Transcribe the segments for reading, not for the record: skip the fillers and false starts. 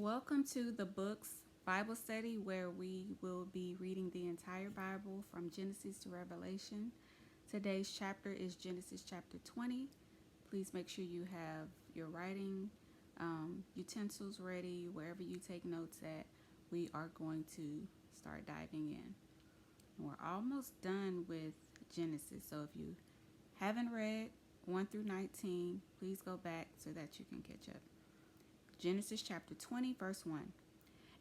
Welcome to the Books Bible Study, where we will be reading the entire Bible from Genesis to Revelation. Today's chapter is Genesis chapter 20. Please make sure you have your writing utensils ready wherever you take notes at. We are going to start diving in. We're almost done with Genesis, so if you haven't read 1 through 19, please go back so that you can catch up. Genesis chapter 20, verse 1.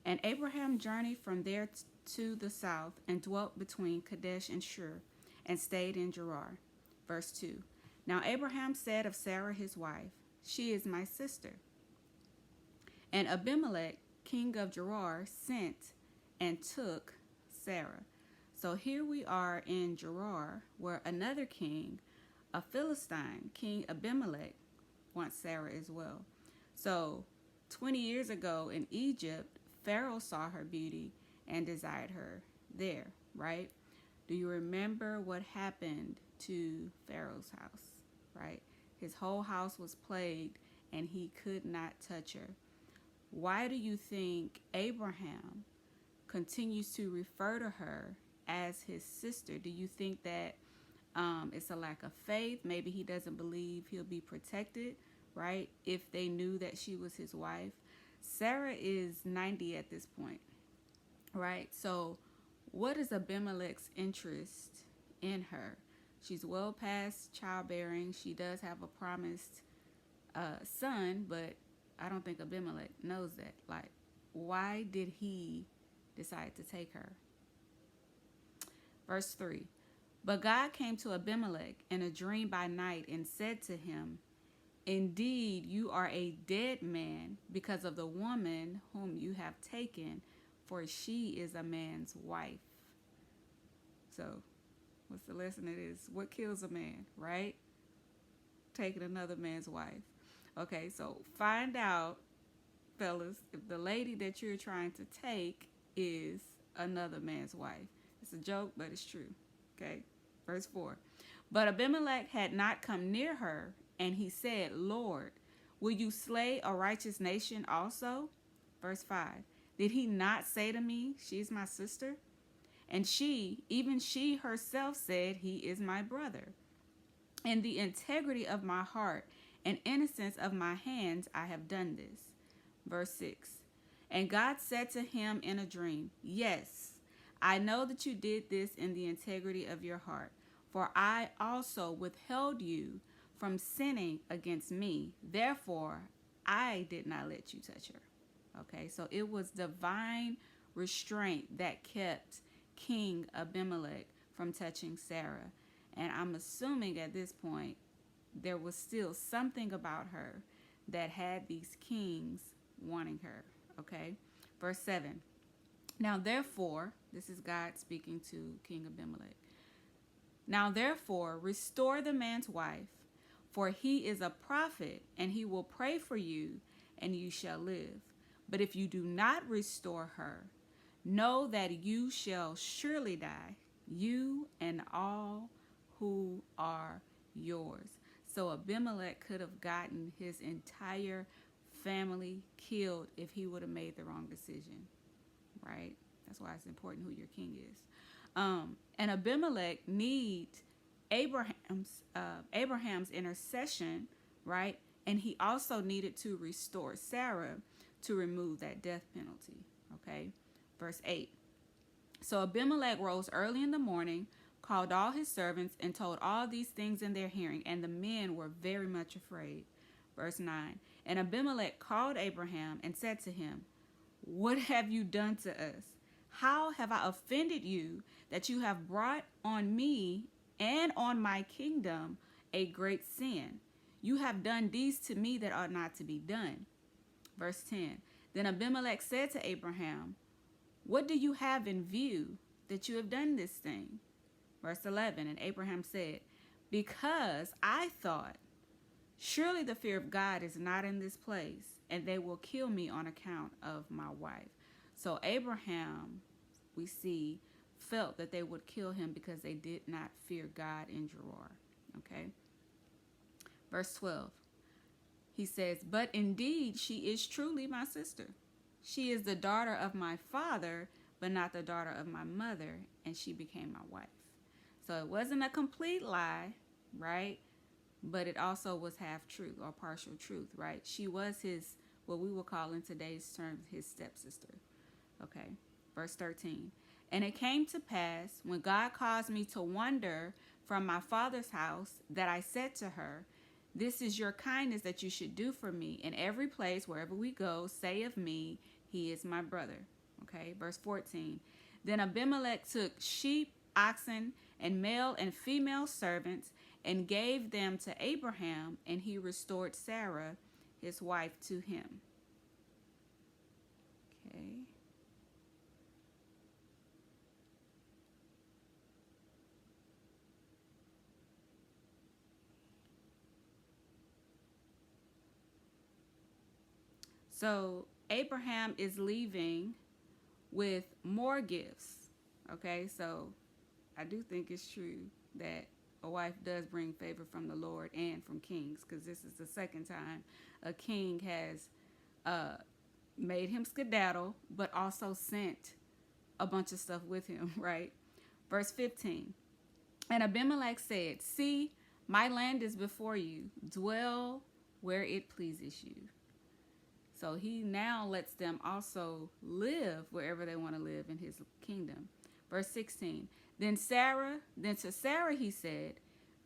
And Abraham journeyed from there to the south and dwelt between Kadesh and Shur and stayed in Gerar. Verse 2. Now Abraham said of Sarah his wife, "She is my sister." And Abimelech, king of Gerar, sent and took Sarah. So here we are in Gerar, where another king, a Philistine, King Abimelech, wants Sarah as well. So 20 years ago in Egypt, Pharaoh saw her beauty and desired her there, right? Do you remember what happened to Pharaoh's house, right? His whole house was plagued and he could not touch her. Why do you think Abraham continues to refer to her as his sister? Do you think that it's a lack of faith? Maybe he doesn't believe he'll be protected, right? If they knew that she was his wife. Sarah is 90 at this point, right? So what is Abimelech's interest in her? She's well past childbearing. She does have a promised son, but I don't think Abimelech knows that. Like, why did he decide to take her? Verse 3. But God came to Abimelech in a dream by night and said to him, "Indeed, you are a dead man because of the woman whom you have taken, for she is a man's wife." So, what's the lesson? It is what kills a man, right? Taking another man's wife. Okay, so find out, fellas, if the lady that you're trying to take is another man's wife. It's a joke, but it's true. Okay, verse 4. But Abimelech had not come near her, and he said, "Lord, will you slay a righteous nation also?" Verse 5. Did he not say to me, "She is my sister"? And she, even she herself, said, "He is my brother." In the integrity of my heart and innocence of my hands, I have done this. Verse 6. And God said to him in a dream, "Yes, I know that you did this in the integrity of your heart, for I also withheld you from sinning against me. Therefore, I did not let you touch her." Okay, so it was divine restraint that kept King Abimelech from touching Sarah. And I'm assuming at this point there was still something about her that had these kings wanting her. Okay, verse 7. Now therefore, this is God speaking to King Abimelech. Now therefore, restore the man's wife, for he is a prophet, and he will pray for you, and you shall live. But if you do not restore her, know that you shall surely die, you and all who are yours. So Abimelech could have gotten his entire family killed if he would have made the wrong decision, right? That's why it's important who your king is. And Abimelech needs Abraham's intercession, right? And he also needed to restore Sarah to remove that death penalty. Okay, verse 8. So Abimelech rose early in the morning, called all his servants, and told all these things in their hearing, and the men were very much afraid. Verse 9. And Abimelech called Abraham and said to him, "What have you done to us? How have I offended you that you have brought on me and on my kingdom a great sin? You have done these to me that ought not to be done." Verse 10. Then Abimelech said to Abraham, "What do you have in view that you have done this thing?" Verse 11. And Abraham said, "Because I thought, surely the fear of God is not in this place, and they will kill me on account of my wife." So Abraham, we see, felt that they would kill him because they did not fear God in Gerar. Okay. Verse 12. He says, "But indeed she is truly my sister." She is the daughter of my father, but not the daughter of my mother, and she became my wife. So it wasn't a complete lie, right? But it also was half truth or partial truth, right? She was his, what we would call in today's terms, his stepsister. Okay, verse 13. And it came to pass when God caused me to wander from my father's house that I said to her, this is your kindness that you should do for me. In every place, wherever we go, say of me, he is my brother. Okay, verse 14. Then Abimelech took sheep, oxen, and male and female servants and gave them to Abraham, and he restored Sarah, his wife, to him. Okay. So Abraham is leaving with more gifts. Okay, so I do think it's true that a wife does bring favor from the Lord and from kings, because this is the second time a king has uh, made him skedaddle, but also sent a bunch of stuff with him, right? Verse 15. And Abimelech said, see, my land is before you. Dwell where it pleases you. So he now lets them also live wherever they want to live in his kingdom. Verse 16. Then to Sarah he said,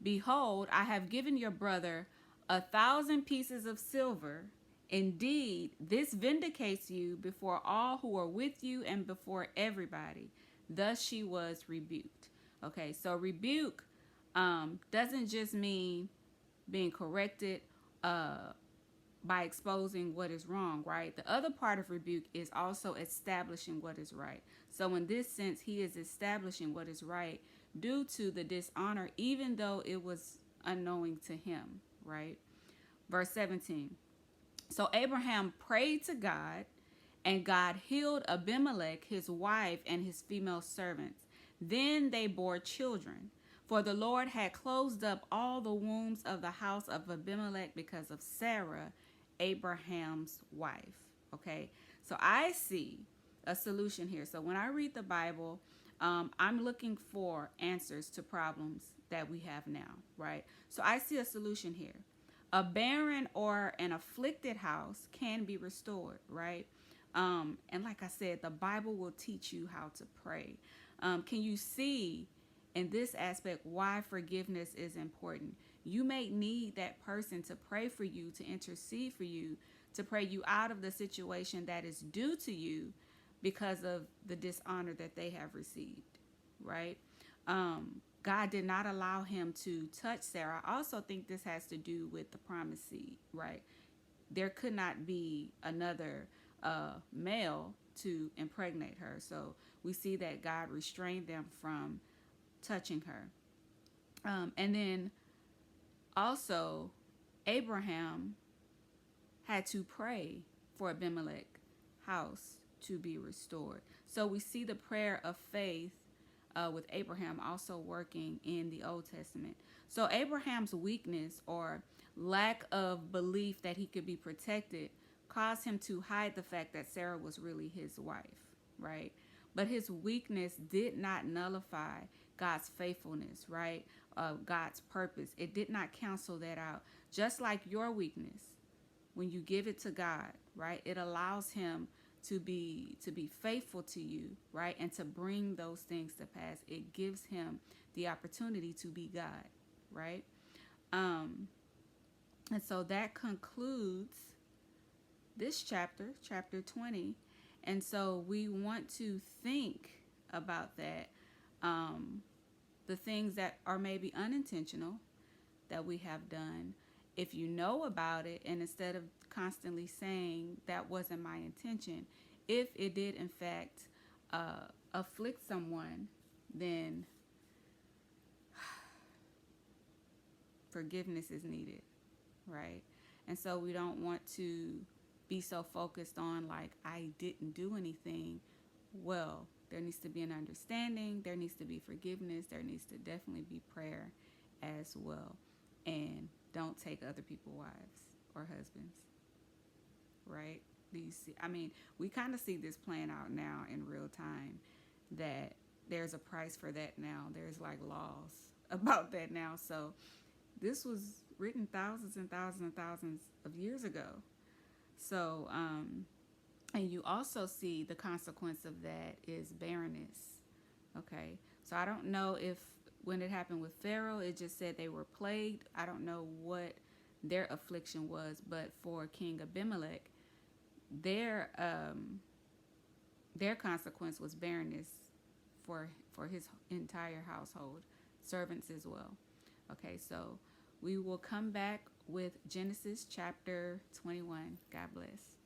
behold, I have given your brother 1,000 pieces of silver. Indeed, this vindicates you before all who are with you and before everybody. Thus she was rebuked. Okay, so rebuke doesn't just mean being corrected by exposing what is wrong, right? The other part of rebuke is also establishing what is right. So in this sense, he is establishing what is right due to the dishonor, even though it was unknowing to him, right? Verse 17. So Abraham prayed to God, and God healed Abimelech, his wife, and his female servants. Then they bore children. For the Lord had closed up all the wombs of the house of Abimelech because of Sarah, Abraham's wife. Okay, so I see a solution here. So when I read the Bible, I'm looking for answers to problems that we have now, right? So I see a solution here. A barren or an afflicted house can be restored, right? And like I said, the Bible will teach you how to pray. Can you see in this aspect why forgiveness is important? You may need that person to pray for you, to intercede for you, to pray you out of the situation that is due to you because of the dishonor that they have received, right? God did not allow him to touch Sarah. I also think this has to do with the promised seed, right? There could not be another male to impregnate her. So we see that God restrained them from touching her. And then also, Abraham had to pray for Abimelech's house to be restored. So we see the prayer of faith with Abraham also working in the Old Testament. So Abraham's weakness or lack of belief that he could be protected caused him to hide the fact that Sarah was really his wife, right? But his weakness did not nullify God's faithfulness, right? God's purpose. It did not cancel that out. Just like your weakness, when you give it to God, right? It allows him to be faithful to you, right? And to bring those things to pass. It gives him the opportunity to be God, right? And so that concludes this chapter, chapter 20. And so we want to think about that. The things that are maybe unintentional that we have done. If you know about it, and instead of constantly saying that wasn't my intention, if it did in fact afflict someone, then forgiveness is needed, right? And so we don't want to be so focused on like, I didn't do anything. Well, there needs to be an understanding, there needs to be forgiveness, there needs to definitely be prayer as well. And don't take other people's wives or husbands, right? I mean, we kind of see this playing out now in real time, that there's a price for that now. There's like laws about that now. So this was written thousands and thousands and thousands of years ago. So, and you also see the consequence of that is barrenness. Okay. So I don't know if when it happened with Pharaoh, it just said they were plagued. I don't know what their affliction was, but for King Abimelech, their their consequence was barrenness for his entire household, servants as well. Okay, so we will come back with Genesis chapter 21. God bless.